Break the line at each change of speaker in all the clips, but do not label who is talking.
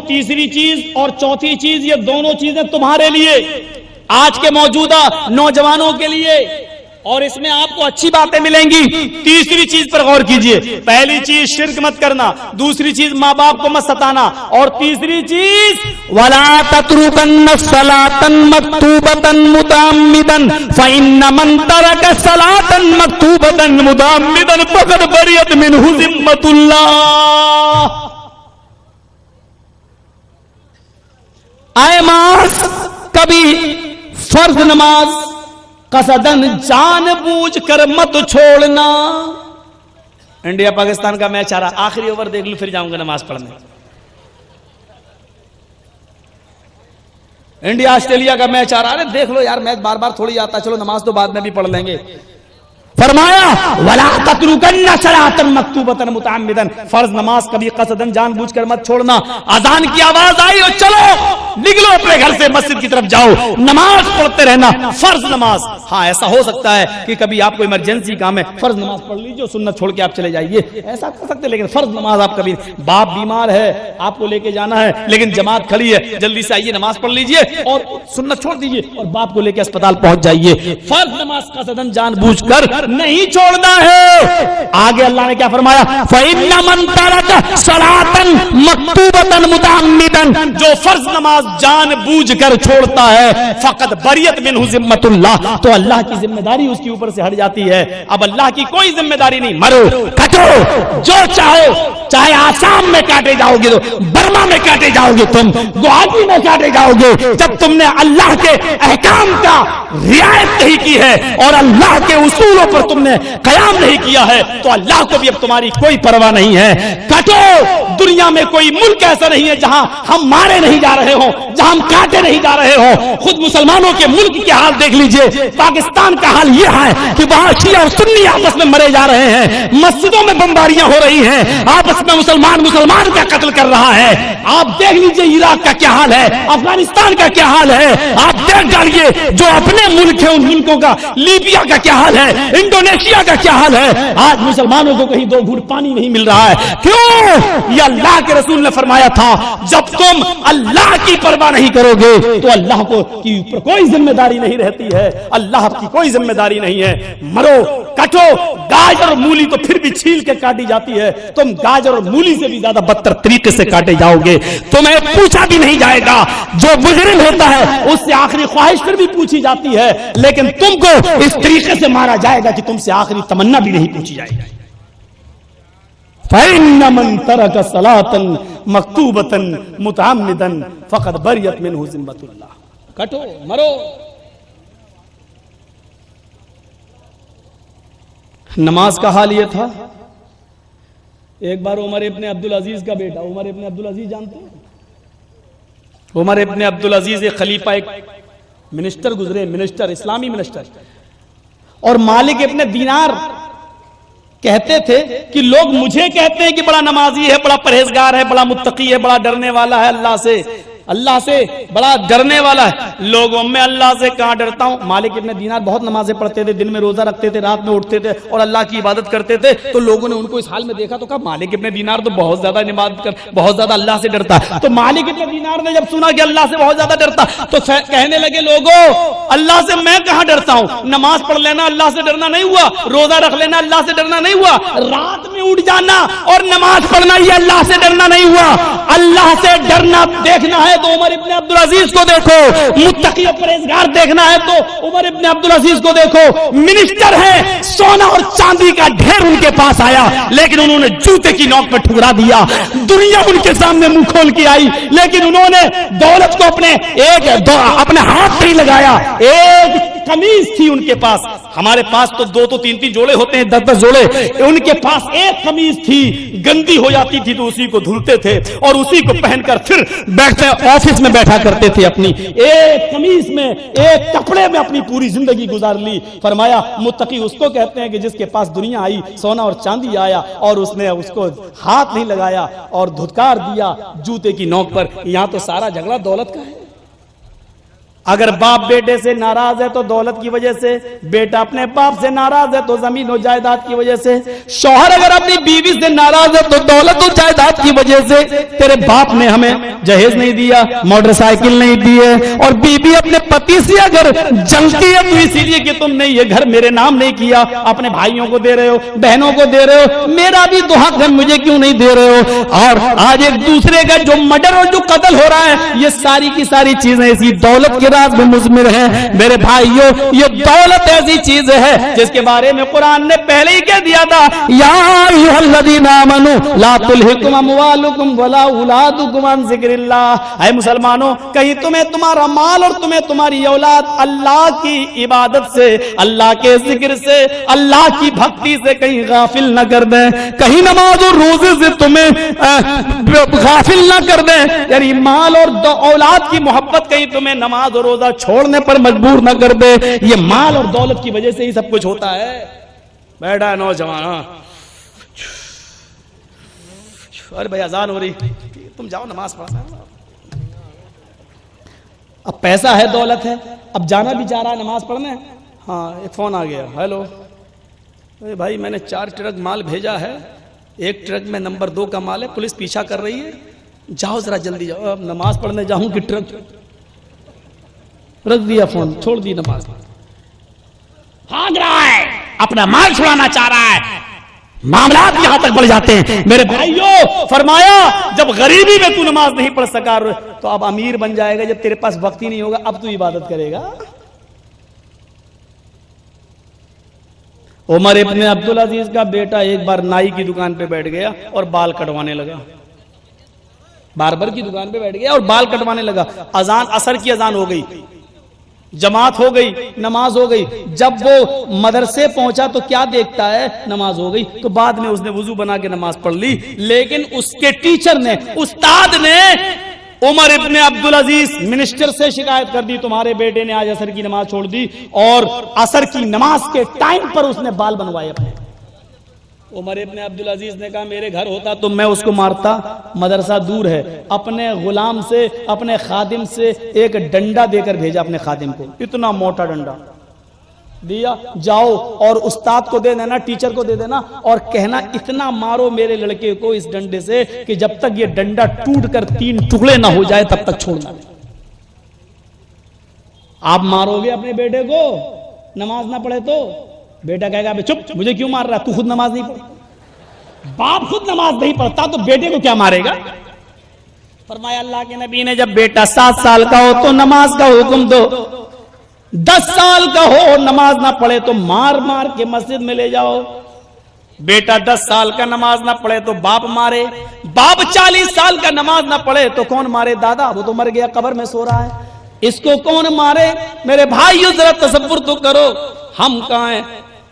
تیسری چیز اور چوتھی چیز، یہ دونوں چیزیں تمہارے لیے، آج کے موجودہ نوجوانوں کے لیے، اور اس میں آپ کو اچھی باتیں ملیں گی۔ تیسری چیز پر غور کیجئے، پہلی چیز شرک مت کرنا، دوسری چیز ماں باپ کو مت ستانا، اور تیسری چیز وَلَا تَتْرُكَنَّ الصَّلَاةَ مَكْتُوبَةً مُتَعَمِّدًا فَإِنَّ مَنْ تَرَكَ الصَّلَاةَ مَكْتُوبَةً مُتَعَمِّدًا فَقَدْ بَرِئَتْ مِنْهُ ذِمَّةُ اللَّهِ۔ اے ماس، کبھی فرض نماز قصدن جان بوجھ کر مت چھوڑنا۔ انڈیا پاکستان کا میچ آ رہا، آخری اوور دیکھ لوں پھر جاؤں گا نماز پڑھنے۔ انڈیا آسٹریلیا کا میچ آ رہا ہے، دیکھ لو یار، میچ بار بار تھوڑی آتا، چلو نماز تو بعد میں بھی پڑھ لیں گے۔ فرمایا وَلَا تَتْرُكَنَّ صَلَاةً مَكْتُوبَةً مُتَعَمِّدًا، فرض نماز کبھی قصدن جان بوجھ کر مت چھوڑنا۔ اذان کی آواز آئی اور چلو نکلو اپنے گھر سے مسجد کی طرف جاؤ، نماز پڑھتے رہنا، فرض نماز۔ ہاں ایسا ہو سکتا ہے کہ کبھی آپ کو ایمرجنسی کام ہے، فرض نماز پڑھ لیجیے، سنت چھوڑ کے آپ چلے جائیے، ایسا کر سکتے، لیکن فرض نماز آپ کبھی، باپ بیمار ہے آپ کو لے کے جانا ہے لیکن جماعت کھڑی ہے، جلدی سے آئیے نماز پڑھ لیجیے اور سنت چھوڑ دیجیے اور باپ کو لے کے اسپتال پہنچ جائیے۔ فرض نماز قصدن جان بوجھ کر نہیں چھوڑنا ہے۔ آگے اللہ نے کیا فرمایا؟ فَإِنَّ مَن تَرَكَ صَلَاةً مَكْتُوبَةً مُتَعَمِّدًا، جو فرض نماز جان بوجھ کر چھوڑتا ہے، فقط بریت منہ ذمۃ اللہ، تو اللہ کی ذمہ داری اس کے اوپر سے ہٹ جاتی ہے۔ اب اللہ کی کوئی ذمہ داری نہیں، مرو کٹو جو چاہو، چاہے آسام میں کاٹے جاؤ گے تو برما میں کاٹے جاؤ گے، تم گوہاٹی میں کاٹے جاؤ گے، جب تم نے اللہ کے احکام کا رعایت نہیں کی ہے اور اللہ کے اصولوں پر تم نے قیام نہیں کیا ہے تو اللہ کو بھی اب تمہاری کوئی پرواہ نہیں ہے۔ کٹو، دنیا میں کوئی ملک ایسا نہیں ہے جہاں ہم مارے نہیں جا رہے ہوں، جہاں ہم کاٹے نہیں جا رہے ہوں۔ خود مسلمانوں کے ملک کے حال دیکھ لیجئے، پاکستان کا حال یہ ہے کہ وہاں شیعہ اور سنی آپس میں مرے جا رہے ہیں، مسجدوں میں بمباریاں ہو رہی ہیں، آپس میں مسلمان کا قتل کر رہا ہے۔ آپ دیکھ لیجئے عراق کا کیا حال ہے، افغانستان کا کیا حال ہے، آپ دیکھ ڈالیے جو اپنے ملک ہیں ان ملکوں کا، لیبیا کا کیا حال ہے، انڈونیشیا کا کیا حال ہے۔ آج مسلمانوں کو کہیں دو گھونٹ پانی نہیں مل رہا ہے، کیوں؟ یہ اللہ کے رسول نے فرمایا تھا جب تم اللہ کی پرواہ نہیں کرو گے تو اللہ کو کی اوپر کوئی ذمہ داری نہیں رہتی ہے، اللہ کی کوئی ذمہ داری نہیں ہے۔ مرو کٹو، گاجر اور مولی تو پھر بھی چھیل کے کاٹی جاتی ہے، تم گاجر اور مولی سے بھی زیادہ بدتر طریقے سے کاٹے جاؤ گے، تمہیں پوچھا بھی نہیں جائے گا۔ جو مجرم ہوتا ہے اس سے آخری خواہش پھر بھی پوچھی جاتی ہے، لیکن تم کو اس طریقے سے مارا جائے گا کہ تم سے آخری تمنا بھی نہیں پوچھی جائے گی۔ فَإِنَّ مَن تَرَكَ صَلَاةً مَكْتُوبَةً مُتَعَمِّدًا فَقَدْ بَرِئَتْ مِنْهُ ذِمَّةُ اللَّهِ۔ کٹو مرو۔ نماز کا حال یہ تھا، ایک بار عمر ابن عبدالعزیز کا بیٹا، عمر ابن عبدالعزیز جانتے ہیں؟ عمر ابن عبدالعزیز ایک خلیفہ، ایک منسٹر گزرے، منسٹر، اسلامی منسٹر، اور مالک ابن دینار کہتے تھے کہ لوگ مجھے کہتے ہیں کہ بڑا نمازی ہے، بڑا پرہیزگار ہے، بڑا متقی ہے، بڑا ڈرنے والا ہے اللہ سے بڑا ڈرنے والا ہے، لوگوں میں اللہ سے کہاں ڈرتا ہوں۔ مالک ابن دینار بہت نمازیں پڑھتے تھے، دن میں روزہ رکھتے تھے، رات میں اٹھتے تھے اور اللہ کی عبادت کرتے تھے، تو لوگوں نے ان کو اس حال میں دیکھا تو کہا مالک ابن دینار تو بہت زیادہ عبادت بہت زیادہ اللہ سے ڈرتا ہے۔ تو مالک ابن دینار نے جب سنا کہ اللہ سے بہت زیادہ ڈرتا تو کہنے لگے لوگوں اللہ سے میں کہاں ڈرتا ہوں، نماز پڑھ لینا اللہ سے ڈرنا نہیں ہوا، روزہ رکھ لینا اللہ سے ڈرنا نہیں ہوا، رات میں اٹھ جانا اور نماز پڑھنا یہ اللہ سے ڈرنا نہیں ہوا۔ اللہ سے ڈرنا دیکھنا ہے تو عمر ابن عبدالعزیز کو دیکھو، متقی و پرہیزگار دیکھنا ہے تو عمر ابن عبدالعزیز کو دیکھو۔ منسٹر ہے، سونا اور چاندی کا ڈھیر ان کے پاس آیا لیکن انہوں نے جوتے کی نوک پہ ٹھکرا دیا، دنیا ان کے سامنے منہ کھول کے آئی لیکن انہوں نے دولت کو اپنے ہاتھ نہیں لگایا۔ ایک قمیض تھی ان کے پاس، ہمارے پاس تو دو تین جوڑے ہوتے ہیں، 10 جوڑے، ان کے پاس ایک قمیض تھی، گندی ہو جاتی تھی تو اسی کو دھلتے تھے اور اسی کو پہن کر پھر بیٹھتے آفس میں بیٹھا کرتے تھے، اپنی ایک قمیض میں ایک کپڑے میں اپنی پوری زندگی گزار لی۔ فرمایا متقی اس کو کہتے ہیں کہ جس کے پاس دنیا آئی، سونا اور چاندی آیا اور اس نے اس کو ہاتھ نہیں لگایا اور دھتکار دیا جوتے کی نوک پر۔ یہاں تو سارا جھگڑا دولت کا ہے، اگر باپ بیٹے سے ناراض ہے تو دولت کی وجہ سے، بیٹا اپنے باپ سے ناراض ہے تو زمین و جائیداد کی وجہ سے، شوہر اگر اپنی بیوی سے ناراض ہے تو دولت و جائیداد کی وجہ سے، تیرے باپ نے ہمیں جہیز نہیں دیا، موٹر سائیکل نہیں دی ہے، اور بیوی اپنے پتی سے اگر جلتی ہے تو اسی لیے کہ تم نے یہ گھر میرے نام نہیں کیا، اپنے بھائیوں کو دے رہے ہو، بہنوں کو دے رہے ہو، میرا بھی تو حق ہے، مجھے کیوں نہیں دے رہے ہو؟ اور آج ایک دوسرے کا جو مرڈر اور جو قتل ہو رہا ہے، یہ ساری کی ساری چیزیں اسی دولت کے راز میں مضمر ہیں۔ میرے بھائیوں، یہ دولت ایسی چیز ہے جس کے بارے میں قرآن نے پہلے ہی کہہ دیا تھا، یا ایھا الذین آمنوا لا تلھکم اموالکم ولا اولادکم عن ذکر اللہ۔ اے مسلمانوں، کہیں تمہیں تمہارا مال اور تمہیں تمہاری اولاد اللہ کی عبادت سے، اللہ کے ذکر سے، اللہ کی بھکتی سے کہیں غافل نہ کر دیں، کہیں نماز اور روزے سے تمہیں غافل نہ کر دیں، یعنی مال اور اولاد کی محبت کہیں تمہیں نماز اور روزہ چھوڑنے پر مجبور نہ کر دے۔ یہ مال اور دولت کی وجہ سے ہی سب کچھ ہوتا ہے۔ بیٹھا نوجوان، ارے بھائی اذان ہو رہی، تم جاؤ نماز پڑھنا۔ اب پیسہ ہے، دولت ہے، اب جانا بھی چاہ رہا ہے نماز پڑھنے۔ ہاں ایک فون آ گیا، ہیلو بھائی میں نے 4 ٹرک مال بھیجا ہے، 1 ٹرک میں نمبر 2 کا مال ہے، پولیس پیچھا کر رہی ہے، جاؤ ذرا جلدی جاؤ۔ اب نماز پڑھنے جاؤں کہ ٹرک رکھ دیا، فون چھوڑ دی، نماز بھاگ رہا ہے، اپنا مال چھڑانا چاہ رہا ہے، معاملات یہاں تک بڑھ جاتے ہیں۔ میرے بھائیوں، فرمایا جب غریبی میں تو نماز نہیں پڑھ سکا تو اب امیر بن جائے گا، جب تیرے پاس وقت ہی نہیں ہوگا اب تو عبادت کرے گا۔ عمر ابن عبدالعزیز کا بیٹا ایک بار نائی کی دکان پہ بیٹھ گیا اور بال کٹوانے لگا، باربر کی دکان پہ بیٹھ گیا اور بال کٹوانے لگا۔ اذان عصر کی اذان ہو گئی، جماعت ہو گئی، نماز ہو گئی۔ جب وہ مدرسے پہنچا تو کیا دیکھتا ہے؟ نماز ہو گئی۔ تو بعد میں اس نے وضو بنا کے نماز پڑھ لی، لیکن اس کے ٹیچر نے، استاد نے عمر ابن عبدالعزیز منسٹر سے شکایت کر دی، تمہارے بیٹے نے آج عصر کی نماز چھوڑ دی، اور عصر کی نماز کے ٹائم پر اس نے بال بنوائے اپنے۔ عمر ابن عبدالعزیز نے کہا میرے گھر ہوتا تو میں اس کو مارتا، مدرسہ دور ہے۔ اپنے غلام سے، اپنے خادم سے ایک ڈنڈا دے کر بھیجا اپنے خادم کو، اتنا موٹا ڈنڈا دیا، جاؤ اور استاد کو دے دینا، ٹیچر کو دے دینا، اور کہنا اتنا مارو میرے لڑکے کو اس ڈنڈے سے کہ جب تک یہ ڈنڈا ٹوٹ کر 3 ٹکڑے نہ ہو جائے تب تک چھوڑنا نہیں۔ آپ مارو گے اپنے بیٹے کو نماز نہ پڑھے تو؟ بیٹا کہے گا چپ، مجھے کیوں مار رہا، تو خود نماز نہیں پڑھ۔ باپ خود نماز نہیں پڑھتا تو بیٹے کو کیا مارے گا؟ فرمایا اللہ کے نبی نے جب بیٹا 7 سال کا ہو تو نماز کا حکم دو، 10 سال کا ہو اور نماز نہ پڑھے تو مار مار کے مسجد میں لے جاؤ۔ بیٹا 10 سال کا نماز نہ پڑھے تو باپ مارے، باپ 40 سال کا نماز نہ پڑھے تو کون مارے؟ دادا، وہ تو مر گیا، قبر میں سو رہا ہے، اس کو کون مارے؟ میرے بھائیو ذرا تصور تو کرو، ہم کہاں ہیں؟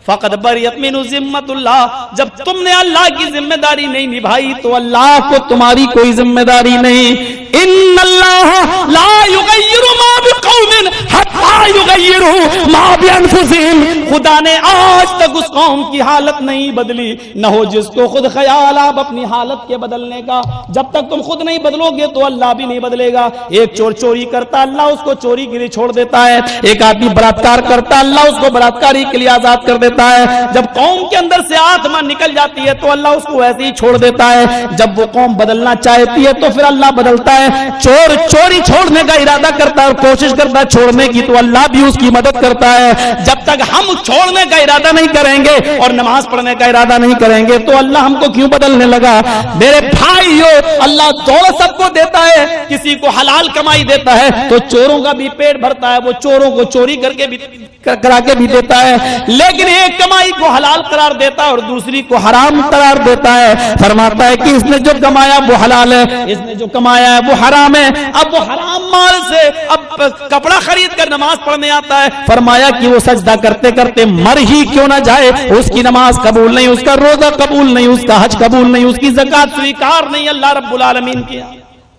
فقط بریت منہ ذمت اللہ، جب تم نے اللہ کی ذمہ داری نہیں نبھائی تو اللہ کو تمہاری کوئی ذمہ داری نہیں۔ ان اللہ لا یغیر ما بقوم حتی یغیروا ما بانفسہم، خدا نے آج تک اس قوم کی حالت نہیں بدلی، نہ ہو جس کو خود خیال آپ اپنی حالت کے بدلنے کا۔ جب تک تم خود نہیں بدلو گے تو اللہ بھی نہیں بدلے گا۔ ایک چور چوری کرتا، اللہ اس کو چوری کے لیے چھوڑ دیتا ہے۔ ایک آدمی بلاత్కాر کرتا، اللہ اس کو بلاత్కాری کے لیے آزاد کر دیتا ہے۔ جب قوم کے اندر سے آتما نکل جاتی ہے تو اللہ اس کو ایسے ہی چھوڑ دیتا ہے۔ جب وہ قوم بدلنا چاہتی ہے تو پھر اللہ بدلتا ہے۔ چور چوری چھوڑنے کا ارادہ کرتا ہے اور کوشش کرتا ہے چھوڑنے کی تو اللہ بھی اس کی مدد کرتا ہے۔ جب تک ہم چھوڑنے کا ارادہ نہیں کریں گے اور نماز پڑھنے کا ارادہ نہیں کریں گے تو اللہ ہم کو کیوں بدلنے لگا؟ میرے بھائیو، اللہ دولت سب کو دیتا ہے، کسی کو حلال کمائی دیتا ہے تو چوروں کا بھی پیٹ بھرتا ہے، وہ چوروں کو چوری کرا کے بھی دیتا ہے، لیکن ایک کمائی کو حلال قرار دیتا ہے اور دوسری کو حرام قرار دیتا ہے۔ فرماتا ہے کہ اس نے جو کمایا وہ حلال ہے، اس نے جو کمایا ہے وہ حرام ہے۔ اب وہ حرام مال سے اب کپڑا خرید کر نماز پڑھنے آتا ہے، فرمایا کہ وہ سجدہ کرتے کرتے مر ہی کیوں نہ جائے، اس کی نماز قبول نہیں، اس کا روزہ قبول نہیں، اس کا حج قبول نہیں، اس کی زکوٰۃ سویکار نہیں اللہ رب العالمین کی۔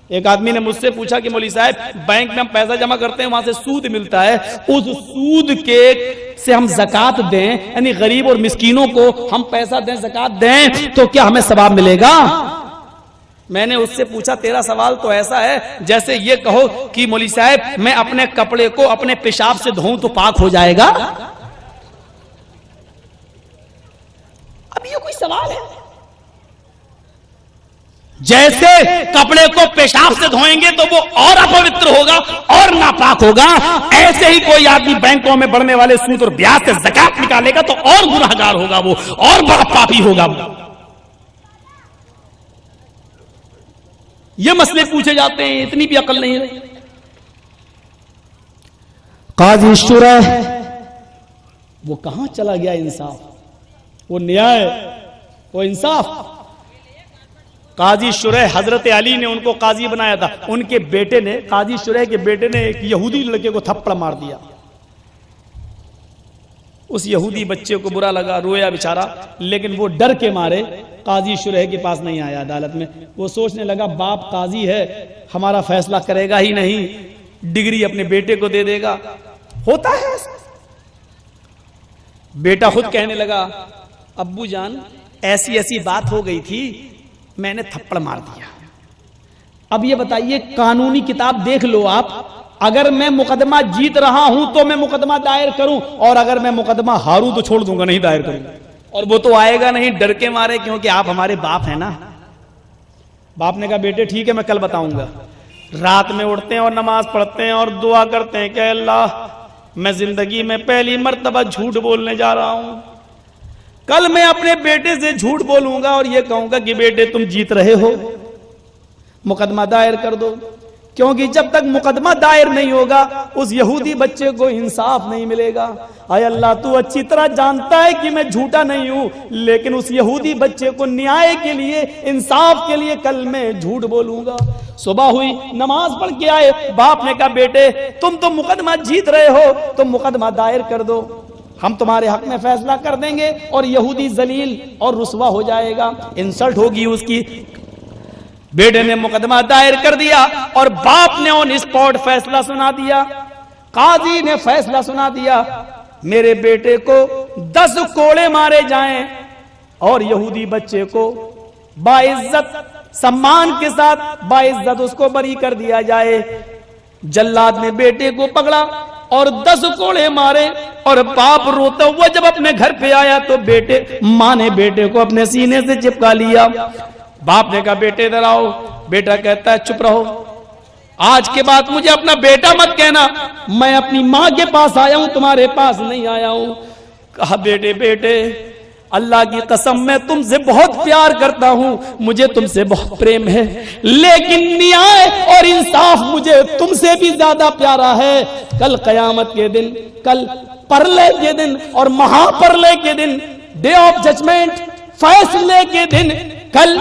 ایک آدمی نے مجھ سے پوچھا کہ مولوی صاحب بینک میں ہم پیسہ جمع کرتے ہیں، وہاں سے سود ملتا ہے، اس سود کے سے ہم زکوٰۃ دیں، یعنی غریب اور مسکینوں کو ہم پیسہ دیں، زکوٰۃ دیں تو کیا ہمیں ثواب ملے گا؟ میں نے اس سے پوچھا تیرا سوال تو ایسا ہے جیسے یہ کہو کہ مولوی صاحب میں اپنے کپڑے کو اپنے پیشاب سے دھوؤں تو پاک ہو جائے گا؟ اب یہ کوئی سوال ہے؟ جیسے کپڑے کو پیشاب سے دھوئیں گے تو وہ اور اپوتر ہوگا اور ناپاک ہوگا، ایسے ہی کوئی آدمی بینکوں میں بڑھنے والے سود اور بیاج سے زکات نکالے گا تو اور گنہگار ہوگا، وہ اور بڑا پاپی ہوگا۔ یہ مسئلے پوچھے جاتے ہیں، اتنی بھی عقل نہیں رہی۔ قاضی شرح وہ کہاں چلا گیا انصاف، وہ نیائے، وہ انصاف؟ قاضی شرح حضرت علی نے ان کو قاضی بنایا تھا، ان کے بیٹے نے، قاضی شرح کے بیٹے نے ایک یہودی لڑکے کو تھپڑ مار دیا۔ اس یہودی بچے کو برا لگا، رویا بیچارہ، لیکن وہ ڈر کے مارے قاضی شرح کے پاس نہیں آیا عدالت میں۔ وہ سوچنے لگا باپ قاضی ہے، ہمارا فیصلہ کرے گا ہی نہیں، ڈگری اپنے بیٹے کو دے دے گا۔ ہوتا ہے ایسا۔ بیٹا خود کہنے لگا ابو جان ایسی ایسی بات ہو گئی تھی، میں نے تھپڑ مار دیا۔ اب یہ بتائیے قانونی کتاب دیکھ لو آپ، اگر میں مقدمہ جیت رہا ہوں تو میں مقدمہ دائر کروں، اور اگر میں مقدمہ ہاروں تو چھوڑ دوں گا، نہیں دائر کروں گا۔ اور وہ تو آئے گا نہیں ڈر کے مارے، کیونکہ آپ ہمارے باپ ہیں نا۔ باپ نے کہا بیٹے ٹھیک ہے میں کل بتاؤں گا۔ رات میں اٹھتے ہیں اور نماز پڑھتے ہیں اور دعا کرتے ہیں کہ اللہ میں زندگی میں پہلی مرتبہ جھوٹ بولنے جا رہا ہوں، کل میں اپنے بیٹے سے جھوٹ بولوں گا اور یہ کہوں گا کہ بیٹے تم جیت رہے ہو، مقدمہ دائر کر دو، کیونکہ جب تک مقدمہ دائر نہیں ہوگا اس یہودی بچے کو انصاف نہیں ملے گا۔ اے اللہ تو اچھی طرح جانتا ہے کہ میں جھوٹا نہیں ہوں، لیکن اس یہودی بچے کو نیائے کے لیے، انصاف کے لیے کل میں جھوٹ بولوں گا۔ صبح ہوئی، نماز پڑھ کے آئے، باپ نے کہا بیٹے تم تو مقدمہ جیت رہے ہو، تم مقدمہ دائر کر دو، ہم تمہارے حق میں فیصلہ کر دیں گے اور یہودی ذلیل اور رسوا ہو جائے گا، انسلٹ ہوگی اس کی۔ بیٹے نے مقدمہ دائر کر دیا اور باپ نے آن اسپاٹ فیصلہ سنا دیا۔ قاضی نے فیصلہ سنا دیا میرے بیٹے کو 10 کوڑے مارے جائیں اور یہودی بچے کو باعزت سمان کے ساتھ باعزت اس کو بری کر دیا جائے۔ جلاد نے بیٹے کو پکڑا اور 10 کوڑے مارے، اور باپ روتا ہوا جب اپنے گھر پہ آیا تو ماں نے بیٹے کو اپنے سینے سے چپکا لیا۔ باپ نے کہا بیٹے ادھر آؤ، بیٹا کہتا ہے چپ رہو، آج کے بعد مجھے اپنا بیٹا مت کہنا، میں اپنی ماں کے پاس آیا ہوں، تمہارے پاس نہیں آیا ہوں۔ کہا بیٹے اللہ کی قسم میں تم سے بہت پیار کرتا ہوں، مجھے تم سے بہت پریم ہے، لیکن نیائے اور انصاف مجھے تم سے بھی زیادہ پیارا ہے۔ کل قیامت کے دن، کل پرلے کے دن اور مہا پرلے کے دن، ڈے آف ججمنٹ، فیصلے کے دن، کل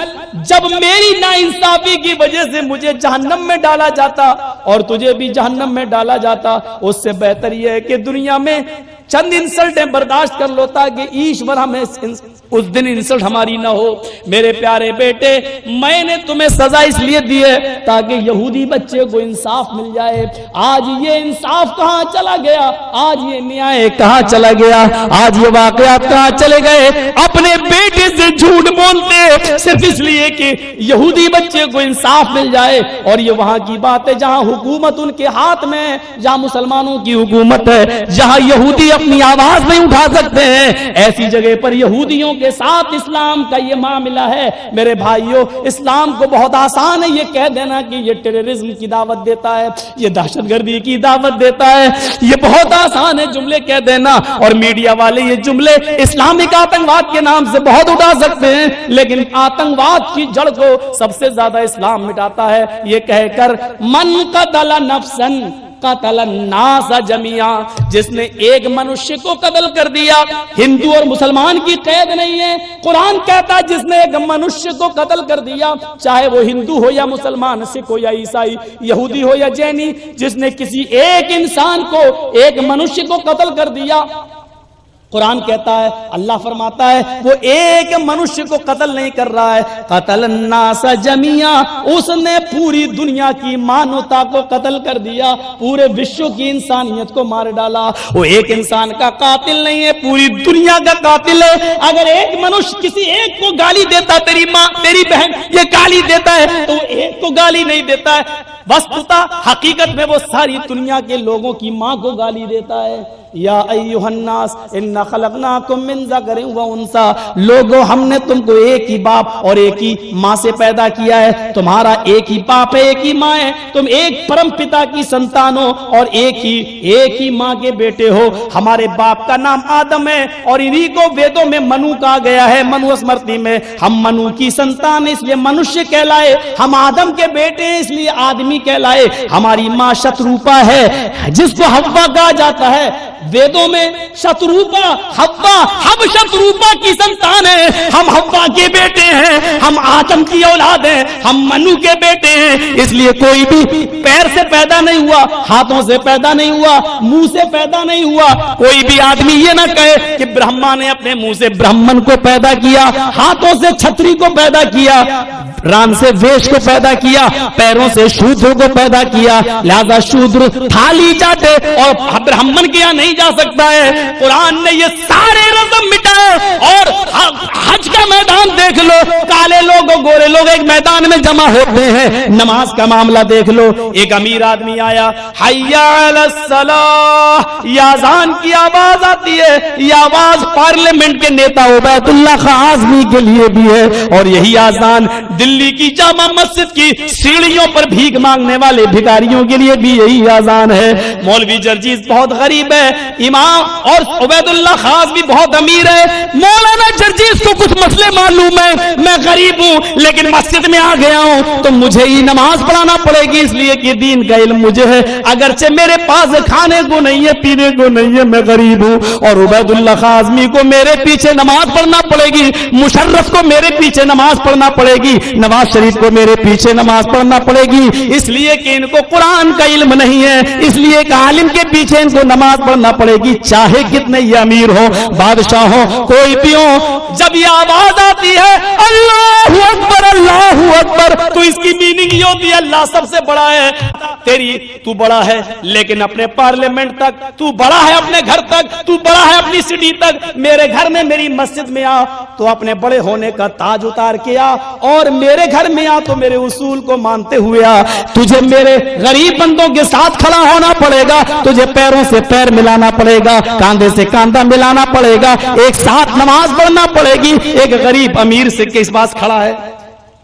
جب میری ناانصافی کی وجہ سے مجھے جہنم میں ڈالا جاتا اور تجھے بھی جہنم میں ڈالا جاتا، اس سے بہتر یہ ہے کہ دنیا میں چند انسلٹیں برداشت کر لو تاکہ ایشور ہمیں اس دن انسلٹ ہماری نہ ہو۔ میرے پیارے بیٹے میں نے تمہیں سزا اس لیے دی ہے تاکہ یہودی بچے کو انصاف مل جائے۔ آج یہ انصاف کہاں چلا گیا؟ آج یہ نیائے کہاں چلا گیا؟ آج یہ واقعات کہاں چلے گئے؟ اپنے بیٹے سے جھوٹ بولتے صرف اس لیے کہ یہودی بچے کو انصاف مل جائے، اور یہ وہاں کی بات ہے جہاں حکومت ان کے ہاتھ میں ہے، جہاں مسلمانوں کی حکومت ہے، جہاں یہودی اپنی آواز نہیں اٹھا سکتے ہیں، ایسی جگہ پر یہودیوں کے ساتھ اسلام کا یہ معاملہ ہے۔ میرے بھائیوں اسلام کو بہت آسان ہے یہ کہہ دینا کہ یہ ٹیررزم کی دعوت دیتا ہے، یہ دہشت گردی کی دعوت دیتا ہے، یہ بہت آسان ہے جملے کہہ دینا، اور میڈیا والے یہ جملے اسلامک آتنکواد کے نام سے بہت اٹھا سکتے ہیں، لیکن آتنکواد کی جڑ کو سب سے زیادہ اسلام مٹاتا ہے یہ کہہ کر من قتل نفسا قتل الناس جميعا، جس نے ایک منشیہ کو قتل کر دیا، ہندو اور مسلمان کی قید نہیں ہے، قرآن کہتا ہے جس نے ایک منشیہ کو قتل کر دیا، چاہے وہ ہندو ہو یا مسلمان، سکھ ہو یا عیسائی، یہودی ہو یا جینی، جس نے کسی ایک انسان کو، ایک منشیہ کو قتل کر دیا، قرآن کہتا ہے، اللہ فرماتا ہے وہ ایک منشیہ کو قتل نہیں کر رہا ہے، قتل الناس جميعا، اس نے پوری دنیا کی مانوتا کو قتل کر دیا، پورے وشو کی انسانیت کو مار ڈالا۔ وہ ایک انسان کا قاتل نہیں ہے، پوری دنیا کا قاتل ہے۔ اگر ایک منشیہ کسی ایک کو گالی دیتا، تیری ماں تیری بہن یہ گالی دیتا ہے، تو وہ ایک کو گالی نہیں دیتا ہے، وسطتا حقیقت میں وہ ساری دنیا کے لوگوں کی ماں کو گالی دیتا ہے۔ یا ایھا الناس انا خلقناکم من ذکر و انثی، لوگوں ہم نے تم کو ایک ہی باپ اور ایک ہی ماں سے پیدا کیا ہے، تمہارا ایک ہی باپ ہے، ایک ہی ماں ہے، تم ایک پرم پتا کی سنتان ہو اور ایک ہی ماں کے بیٹے ہو۔ ہمارے باپ کا نام آدم ہے اور انہی کو ویدوں میں منو کہا گیا ہے، منو اسمرتی میں ہم منو کی سنتان اس لیے منشیہ کہلائے، ہم آدم کے بیٹے ہیں اس لیے آدمی کہلائے۔ ہماری ماں شتروپا ہے جس کو حوا کہا جاتا ہے، ویدوں میں شتروپا حوا، ہم شتروپا کی سنتان ہیں، ہم حوا کے بیٹے ہیں، ہم آدم کی اولاد ہیں، ہم منو کے بیٹے ہیں۔ اس لیے کوئی بھی پیر سے پیدا نہیں ہوا، ہاتھوں سے پیدا نہیں ہوا، منہ سے پیدا نہیں ہوا۔ کوئی بھی آدمی یہ نہ کہے کہ برہما نے اپنے منہ سے برہمن کو پیدا کیا، ہاتھوں سے چھتری کو پیدا کیا، ران سے ویش کو پیدا کیا، پیروں سے شودر کو پیدا کیا، لہذا شودر تھالی چاٹے اور برہمن کیا نہیں جا سکتا ہے۔ قرآن نے یہ سارے رسم مٹائے، اور حج کا میدان دیکھ لو، کالے لوگ اور گورے لوگ ایک میدان میں جمع ہوتے ہیں۔ نماز کا معاملہ دیکھ لو، ایک امیر آدمی آیا، حی علی الصلاۃ، یہ اذان کی آواز آتی ہے، یہ آواز پارلیمنٹ کے نیتا عبید اللہ خان اعظمی کے لیے بھی ہے، اور یہی اذان دلی کی جامع مسجد کی سیڑھیوں پر بھیک مانگنے والے بھکاریوں کے لیے بھی یہی اذان ہے۔ مولوی جرجیز بہت غریب ہے، امام اور عبید اللہ خاص بھی بہت امیر ہے، مولانا جرجیز کو کچھ مسئلے معلوم ہے، میں غریب ہوں لیکن مسجد میں آ گیا ہوں تو مجھے ہی نماز پڑھانا پڑے گی، اس لیے کہ دین کا علم مجھے ہے، اگرچہ میرے پاس کھانے کو نہیں ہے، پینے کو نہیں ہے، میں غریب ہوں، اور عبید اللہ خاصمی کو میرے پیچھے نماز پڑھنا پڑے گی، مشرف کو میرے پیچھے نماز پڑھنا پڑے گی، نواز شریف کو میرے پیچھے نماز پڑھنا پڑے گی، اس لیے کہ ان کو قرآن کا علم نہیں ہے، اس لیے کہ عالم کے پیچھے ان کو نماز پڑھنا پڑے گی، چاہے کتنے ہی امیر ہو، بادشاہ ہو، کوئی بھی ہو۔ جب یہ آواز آتی ہے اللہ اکبر اللہ اکبر، تو اس کی میننگ یہ ہوتی ہے اللہ سب سے بڑا ہے، تو بڑا ہے لیکن اپنے پارلیمنٹ تک، تو بڑا ہے اپنے گھر تک، تو بڑا ہے اپنی سٹی تک، میرے گھر میں میری مسجد میں آ تو اپنے بڑے ہونے کا تاج اتار کے آ، اور میرے گھر میں آ تو میرے اصول کو مانتے ہوئے آ، تجھے میرے غریب بندوں کے ساتھ کھڑا ہونا پڑے گا، تجھے پیروں سے پیر ملانا پڑے گا، کاندھے سے کاندھا ملانا پڑے گا، ایک ساتھ نماز پڑھنا پڑے گی۔ ایک غریب امیر سے کس پاس کھڑا ہے،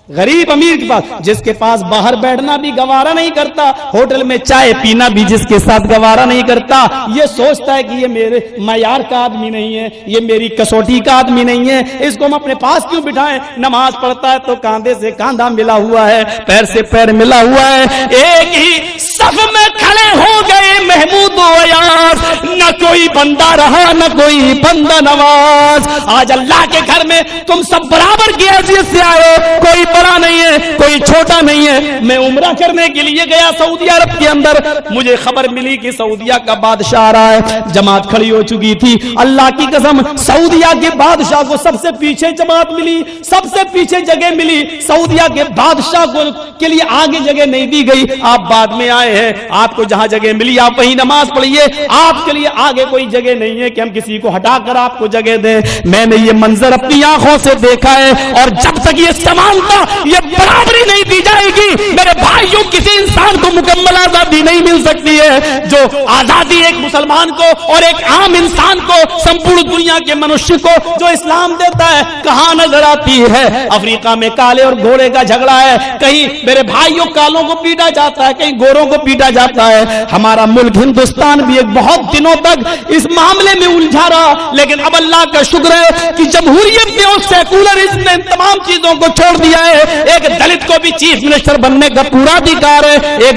غریب امیر کے پاس، جس کے پاس باہر بیٹھنا بھی گوارا نہیں کرتا، ہوٹل میں چائے پینا بھی جس کے ساتھ گوارا نہیں کرتا، یہ سوچتا ہے کہ یہ میرے معیار کا آدمی نہیں ہے، یہ میری کسوٹی کا آدمی نہیں ہے، اس کو ہم اپنے پاس کیوں بٹھائیں۔ نماز پڑھتا ہے تو کاندھے سے کاندھا ملا ہوا ہے، پیر سے پیر ملا ہوا ہے، ایک ہی صف میں کھڑے ہو گئے محمود و ایاز، نہ کوئی بندہ رہا نہ کوئی بندہ نواز۔ آج اللہ کے گھر میں تم سب برابر کی حیثیت سے آئے، کوئی بڑا نہیں ہے کوئی چھوٹا نہیں ہے۔ میں عمرہ کرنے کے لیے گیا سعودی عرب کے اندر، مجھے خبر ملی کہ سعودیہ کا بادشاہ آ رہا ہے، جماعت کھڑی ہو چکی تھی، اللہ کی قسم سعودیہ کے بادشاہ کو سب سے پیچھے جماعت ملی، سب سے پیچھے جگہ ملی، سعودیہ کے بادشاہ کو کے لیے آگے جگہ نہیں دی گئی، آپ بعد میں آئے ہیں، آپ کو جہاں جگہ ملی آپ وہیں نماز پڑھیے، آپ کے لیے آگے کوئی جگہ نہیں ہے کہ ہم کسی کو ہٹا کر آپ کو جگہ دیں۔ میں نے یہ منظر اپنی آنکھوں سے دیکھا ہے، اور جب تک یہ سمانتا، یہ برابری نہیں دی جائے گی میرے بھائیوں، کسی انسان کو مکمل آزادی نہیں مل سکتی ہے۔ جو آزادی ایک مسلمان کو اور ایک عام انسان کو، سمپورن دنیا کے منشیہ کو جو اسلام دیتا ہے، کہاں نظر آتی ہے؟ افریقہ میں کالے اور گورے کا جھگڑا ہے، کہیں میرے بھائیوں کالوں کو پیٹا جاتا ہے، کہیں گوروں کو پیٹا جاتا ہے۔ ہمارا ملک ہندوستان بھی ایک بہت دنوں تک اس معاملے میں الجھا رہا، لیکن اب اللہ کا شکر ہے کہ جمہوریت نے اور سیکولرزم نے تمام چیزوں کو چھوڑ دیا ہے۔ ایک دلت کو بھی چیف منسٹر بننے کا پورا ادھیکار ہے، ایک